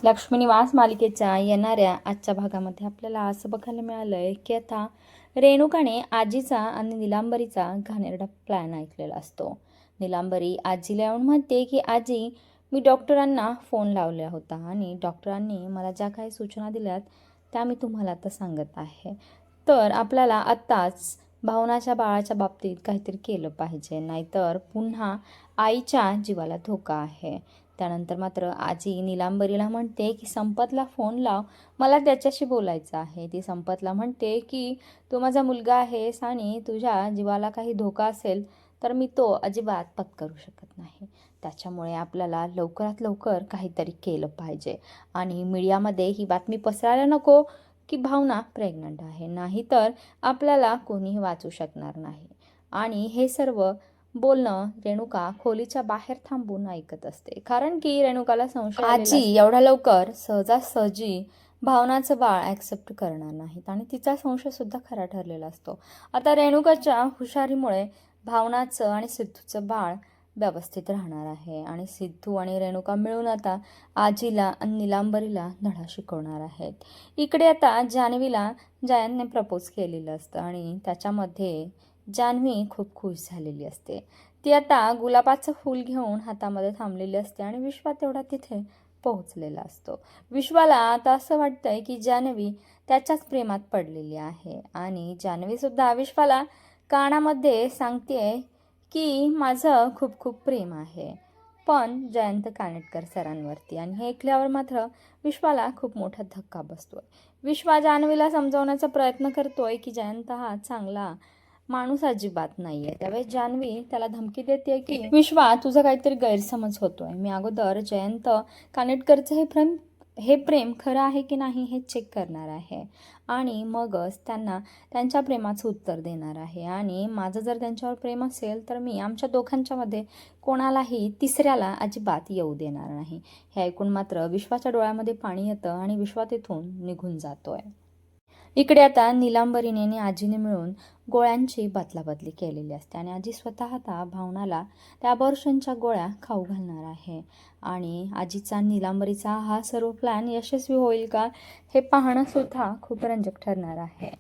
लक्ष्मी निवास मालिकेच्या येणाऱ्या आजच्या भागामध्ये आपल्याला असं बघायला मिळालं आहे की आता रेणुकाने आजीचा आणि निलांबरीचा घाणेरडा प्लॅन ऐकलेला असतो. निलांबरी आजीला येऊन म्हणते की आजी, मी डॉक्टरांना फोन लावला होता आणि डॉक्टरांनी मला ज्या काही सूचना दिल्यात त्या मी तुम्हाला आता सांगत आहे. तर आपल्याला आत्ताच भावनाच्या बाळाच्या बाबतीत काहीतरी केलं पाहिजे, नाहीतर पुन्हा आईच्या जीवाला धोका आहे. त्यानंतर मात्र आजी निलांबरीला म्हणते की संपतला फोन लाव, मला त्याच्याशी बोलायचं आहे. ती संपतला म्हणते की तू माझा मुलगा आहेस आणि तुझ्या जीवाला काही धोका असेल तर मी तो अजिबात पत्करू शकत नाही. त्याच्यामुळे आपल्याला लवकरात लवकर काहीतरी केलं पाहिजे आणि मीडियामध्ये ही बातमी पसरायला नको की भावना प्रेग्नंट आहे, नाहीतर आपल्याला कोणीही वाचू शकणार नाही. आणि हे सर्व बोलणं रेणुका खोलीच्या बाहेर थांबून ऐकत असते, कारण की रेणुकाला संशय आजी एवढ्या लवकर सहजासहजी भावनाचं बाळ ॲक्सेप्ट करणार नाहीत आणि तिचा संशयसुद्धा खरा ठरलेला असतो. आता रेणुकाच्या हुशारीमुळे भावनाचं आणि सिद्धूचं बाळ व्यवस्थित राहणार आहे आणि सिद्धू आणि रेणुका मिळून आता आजीला आणि निलांबरीला धडा शिकवणार आहेत. इकडे आता जान्हवीला जयंतने प्रपोज केलेलं असतं आणि त्याच्यामध्ये जान्हवी खूप खुश झालेली असते. ती आता गुलाबाचं फूल घेऊन हातामध्ये थांबलेली असते आणि विश्वा तेवढा तिथे पोहोचलेला असतो. विश्वाला आता असं वाटतंय की जान्हवी त्याच्याच प्रेमात पडलेली आहे आणि जान्हवीसुद्धा विश्वाला कानामध्ये सांगतेय की माझं खूप खूप प्रेम आहे, पण जयंत कानेटकर सरांवरती. आणि हे ऐकल्यावर मात्र विश्वाला खूप मोठा धक्का बसतोय. विश्वा जान्हवीला समजावण्याचा प्रयत्न करतोय की जयंत हा चांगला माणूस अजिबात नाहीये. त्यावेळेस जान्हवी त्याला धमकी देते की विश्वा, तुझा काहीतरी गैरसमज होतोय. मी अगोदर जयंत कानेटकरचं हे प्रेम खरं आहे की नाही हे चेक करणार आहे आणि मगच त्यांना त्यांच्या प्रेमाचं उत्तर देणार आहे. आणि माझं जर त्यांच्यावर प्रेम असेल तर मी आमच्या दोघांच्यामध्ये कोणालाही तिसऱ्याला अजिबात येऊ देणार नाही. हे ऐकून मात्र विश्वाच्या डोळ्यामध्ये पाणी येतं आणि विश्वा तिथून निघून जातोय. इकडे आता निलांबरीने आणि आजीने मिळून गोळ्यांची बदलाबदली केलेली असते आणि आजी स्वतः आता भावनाला त्या अबॉर्शनच्या गोळ्या खाऊ घालणार आहे. आणि आजीचा निलांबरीचा हा सर्व प्लॅन यशस्वी होईल का हे पाहणं सुद्धा खूप रंजक ठरणार आहे.